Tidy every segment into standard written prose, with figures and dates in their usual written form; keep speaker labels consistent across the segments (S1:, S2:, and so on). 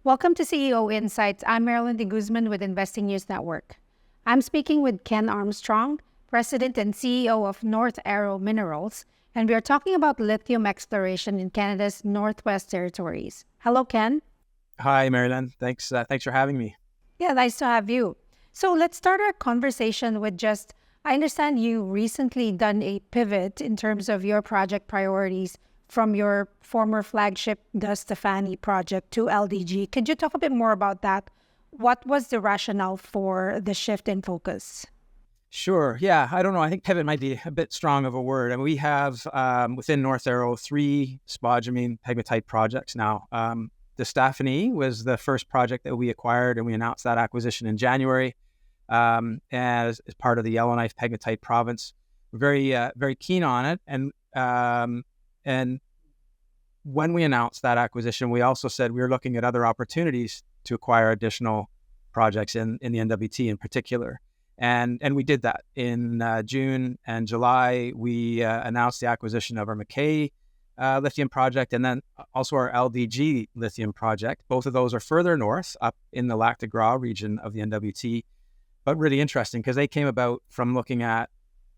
S1: Welcome to CEO Insights. I'm Marilyn de Guzman with Investing News Network. I'm speaking with Ken Armstrong, President and CEO of North Arrow Minerals, and we are talking about lithium exploration in Canada's Northwest Territories. Hello, Ken.
S2: Hi, Marilyn. Thanks for having me.
S1: Yeah, nice to have you. So let's start our conversation with I understand you recently done a pivot in terms of your project priorities from your former flagship, the Stefani project, to LDG. Could you talk a bit more about that? What was the rationale for the shift in focus?
S2: Sure. Yeah. I don't know. I think pivot might be a bit strong of a word. And we have within North Arrow 3 spodumene pegmatite projects now. The Stefani was the first project that we acquired, and we announced that acquisition in January as part of the Yellowknife pegmatite province. We're very keen on it, and when we announced that acquisition, we also said we were looking at other opportunities to acquire additional projects in the NWT in particular. And we did that in June and July. We announced the acquisition of our Mackay lithium project, and then also our LDG lithium project. Both of those are further north, up in the Lac de Gras region of the NWT, but really interesting because they came about from looking at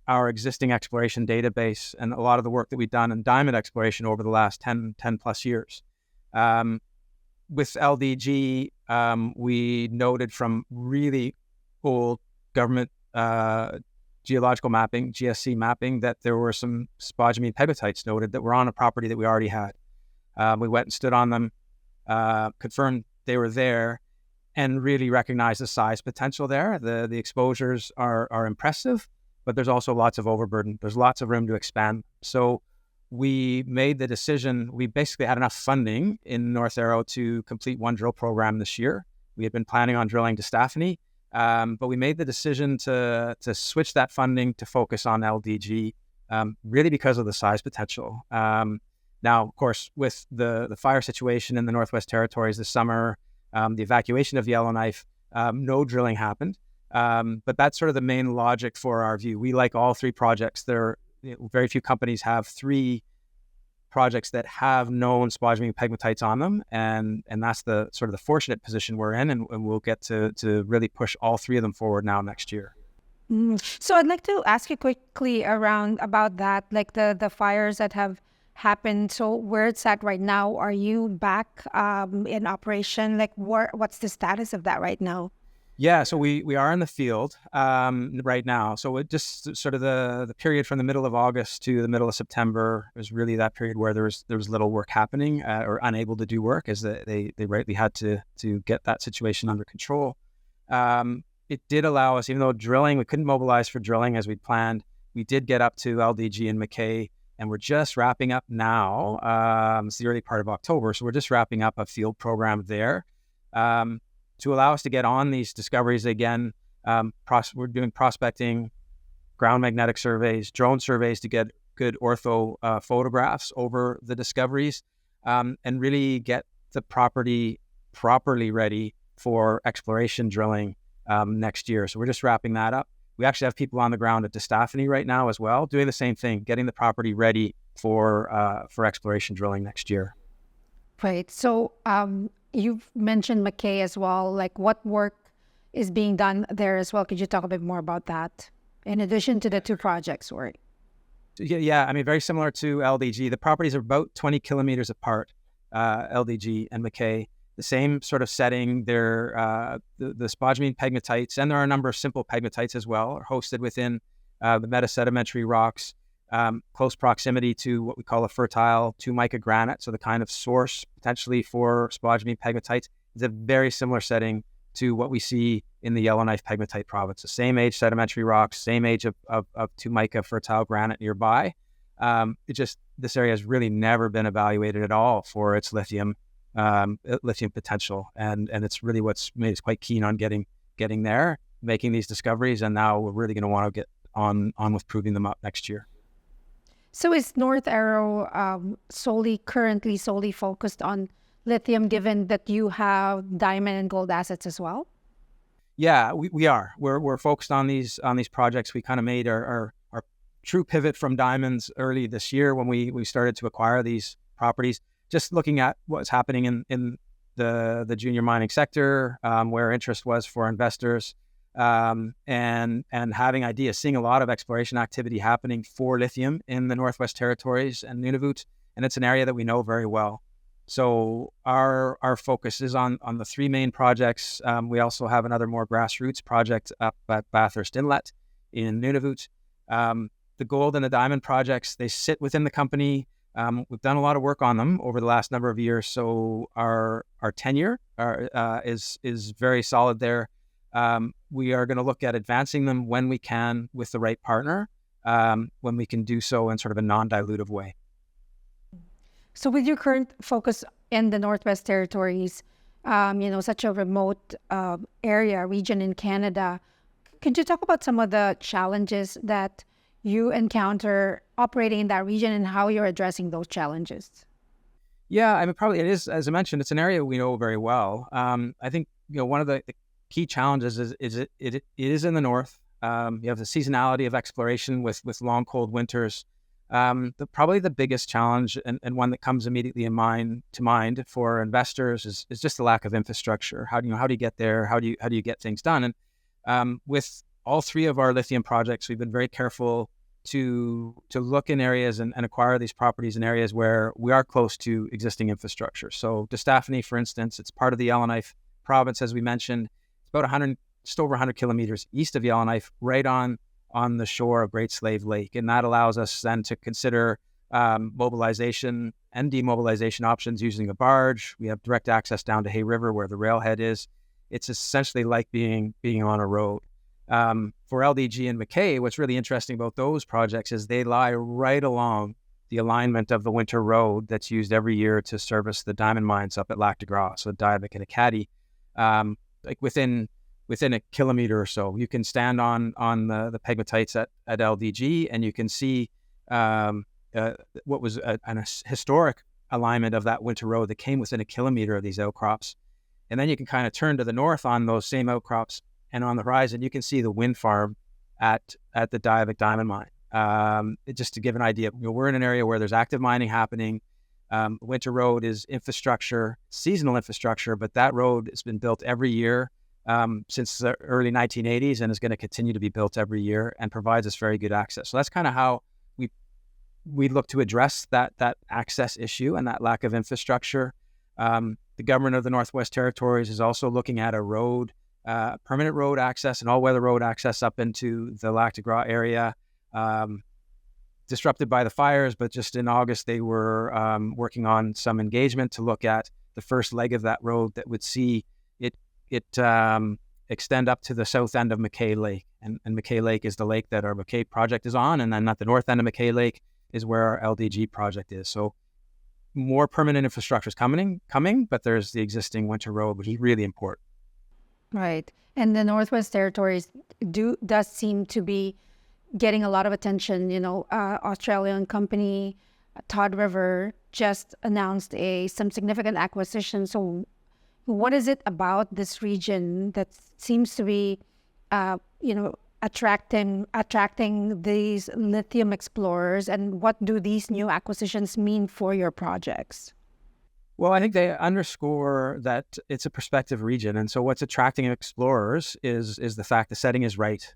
S2: our existing exploration database and a lot of the work that we've done in diamond exploration over the last 10 plus years. With LDG, we noted from really old government geological mapping, GSC mapping, that there were some spodumene pegmatites noted that were on a property that we already had. We went and stood on them, confirmed they were there, and really recognized the size potential there. The exposures are impressive, but there's also lots of overburden. There's lots of room to expand. So we made the decision. We basically had enough funding in North Arrow to complete one drill program this year. We had been planning on drilling to Stefani, but we made the decision to switch that funding to focus on LDG, really because of the size potential. Now, of course, with the fire situation in the Northwest Territories this summer, the evacuation of Yellowknife, no drilling happened. But that's sort of the main logic for our view. We like all 3 projects. Very few companies have 3 projects that have known spodumene pegmatites on them, and that's the sort of the fortunate position we're in, and we'll get to really push all 3 of them forward now next year.
S1: So I'd like to ask you quickly about that, like the fires that have happened. So where it's at right now, are you back in operation? Like what's the status of that right now?
S2: Yeah, so we are in the field right now. So it just sort of the period from the middle of August to the middle of September was really that period where there was little work happening or unable to do work, as they rightly had to get that situation under control. It did allow us, even though we couldn't mobilize for drilling as we'd planned, we did get up to LDG and Mackay, and we're just wrapping up now. It's the early part of October, so we're just wrapping up a field program there. To allow us to get on these discoveries again. We're doing prospecting, ground magnetic surveys, drone surveys to get good ortho photographs over the discoveries, and really get the property properly ready for exploration drilling next year. So we're just wrapping that up. We actually have people on the ground at Stefani right now as well, doing the same thing, getting the property ready for exploration drilling next year.
S1: Right. So you've mentioned Mackay as well. Like what work is being done there as well? Could you talk a bit more about that in addition to the 2 projects?
S2: Yeah. I mean, very similar to LDG. The properties are about 20 kilometers apart, LDG and Mackay. The same sort of setting. They're the spodumene pegmatites, and there are a number of simple pegmatites as well, are hosted within the metasedimentary rocks. Close proximity to what we call a fertile 2 mica granite, so the kind of source potentially for spodumene pegmatites. Is a very similar setting to what we see in the Yellowknife pegmatite province. The same age sedimentary rocks, same age of 2 mica fertile granite nearby. This area has really never been evaluated at all for its lithium potential, and it's really what's made us quite keen on getting there, making these discoveries, and now we're really going to want to get on with proving them up next year.
S1: So is North Arrow currently solely focused on lithium, given that you have diamond and gold assets as well?
S2: Yeah, we are. We're focused on these projects. We kind of made our true pivot from diamonds early this year when we started to acquire these properties. Just looking at what's happening in the junior mining sector, where interest was for investors, and having ideas, seeing a lot of exploration activity happening for lithium in the Northwest Territories and Nunavut, and it's an area that we know very well. So our focus is on the three main projects. We also have another more grassroots project up at Bathurst Inlet in Nunavut. The gold and the diamond projects, they sit within the company. We've done a lot of work on them over the last number of years, so our tenure is very solid there. We are going to look at advancing them when we can with the right partner, when we can do so in sort of a non-dilutive way.
S1: So with your current focus in the Northwest Territories, such a remote region in Canada, could you talk about some of the challenges that you encounter operating in that region and how you're addressing those challenges?
S2: Yeah, I mean, probably it is, as I mentioned, it's an area we know very well. I think, one of the key challenges is it is in the north. You have the seasonality of exploration with long, cold winters. Probably the biggest challenge and one that comes immediately to mind for investors is just the lack of infrastructure. How do you get there? How do you get things done? And with all three of our lithium projects, we've been very careful to look in areas and acquire these properties in areas where we are close to existing infrastructure. So Destaffany, for instance, it's part of the Yellowknife province, as we mentioned. It's about just over 100 kilometers east of Yellowknife, right on the shore of Great Slave Lake. And that allows us then to consider mobilization and demobilization options using a barge. We have direct access down to Hay River where the railhead is. It's essentially like being on a road. For LDG and Mackay, what's really interesting about those projects is they lie right along the alignment of the winter road that's used every year to service the diamond mines up at Lac de Gras, so Diavik and Acadie. Like within a kilometer or so, you can stand on the pegmatites at LDG, and you can see what was a historic alignment of that winter road that came within a kilometer of these outcrops. And then you can kind of turn to the north on those same outcrops, and on the horizon, you can see the wind farm at the Diavik diamond mine. Just to give an idea, we're in an area where there's active mining happening. Winter road is infrastructure, seasonal infrastructure, but that road has been built every year since the early 1980s and is going to continue to be built every year and provides us very good access. So that's kind of how we look to address that access issue and that lack of infrastructure. The government of the Northwest Territories is also looking at a road, permanent road access and all-weather road access up into the Lac de Gras area, disrupted by the fires, but just in August they were working on some engagement to look at the first leg of that road that would see it extend up to the south end of Mackay Lake. And Mackay Lake is the lake that our Mackay project is on, and then at the north end of Mackay Lake is where our LDG project is. So more permanent infrastructure is coming, but there's the existing winter road, which is really important.
S1: Right. And the Northwest Territories does seem to be getting a lot of attention. Australian company Todd River just announced some significant acquisition. So what is it about this region that seems to be attracting these lithium explorers, and what do these new acquisitions mean for your projects?
S2: Well, I think they underscore that it's a prospective region. And so what's attracting explorers is the fact the setting is right.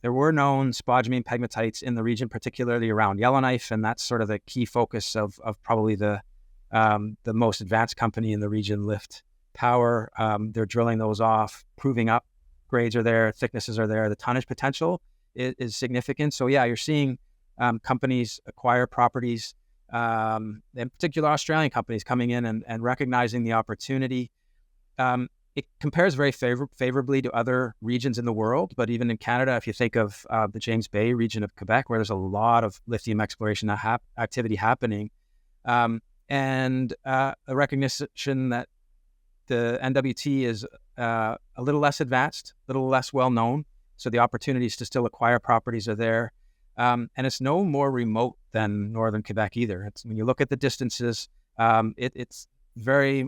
S2: There were known spodumene pegmatites in the region, particularly around Yellowknife, and that's sort of the key focus of probably the most advanced company in the region, Lift Power. They're drilling those off, proving up. Grades are there, thicknesses are there. The tonnage potential is significant. So yeah, you're seeing companies acquire properties, in particular Australian companies coming in and recognizing the opportunity. It compares very favorably to other regions in the world, but even in Canada, if you think of the James Bay region of Quebec, where there's a lot of lithium exploration activity happening, and a recognition that the NWT is a little less advanced, a little less well-known, so the opportunities to still acquire properties are there. And it's no more remote than northern Quebec either. When you look at the distances, it's very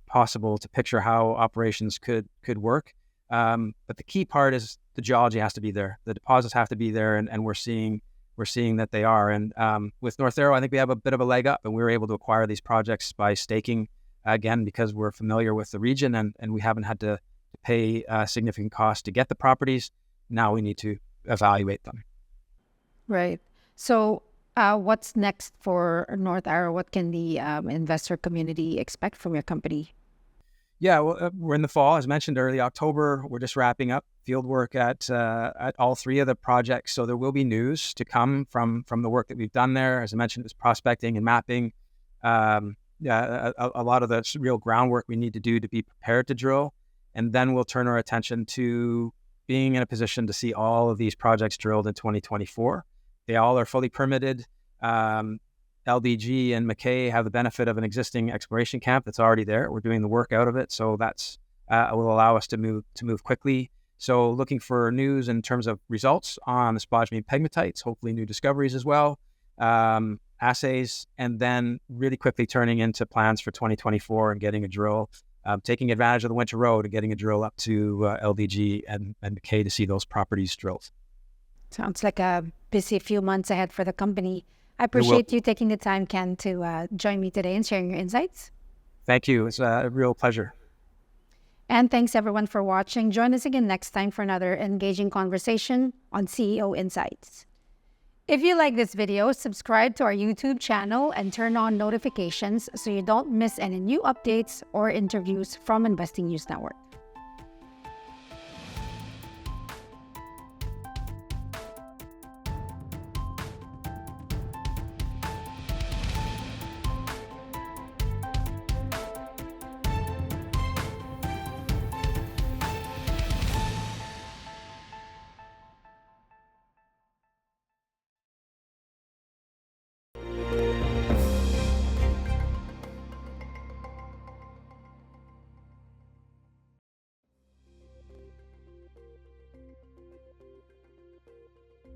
S2: possible to picture how operations could work. But the key part is the geology has to be there. The deposits have to be there, and we're seeing that they are. And with North Arrow, I think we have a bit of a leg up, and we were able to acquire these projects by staking again, because we're familiar with the region and we haven't had to pay significant costs to get the properties. Now we need to evaluate them.
S1: Right. So what's next for North Arrow? What can the investor community expect from your company?
S2: Yeah, well, we're in the fall, as mentioned, early October. We're just wrapping up field work at all three of the projects. So there will be news to come from the work that we've done there. As I mentioned, it's prospecting and mapping. A lot of the real groundwork we need to do to be prepared to drill. And then we'll turn our attention to being in a position to see all of these projects drilled in 2024. They all are fully permitted. LDG and Mackay have the benefit of an existing exploration camp that's already there. We're doing the work out of it, so that's will allow us to move quickly. So looking for news in terms of results on the spodumene pegmatites, hopefully new discoveries as well, assays, and then really quickly turning into plans for 2024 and getting a drill, taking advantage of the winter road and getting a drill up to LDG and Mackay to see those properties drilled.
S1: Sounds like a busy few months ahead for the company. I appreciate you taking the time, Ken, to join me today and sharing your insights.
S2: Thank you. It's a real pleasure.
S1: And thanks everyone for watching. Join us again next time for another engaging conversation on CEO Insights. If you like this video, subscribe to our YouTube channel and turn on notifications so you don't miss any new updates or interviews from Investing News Network.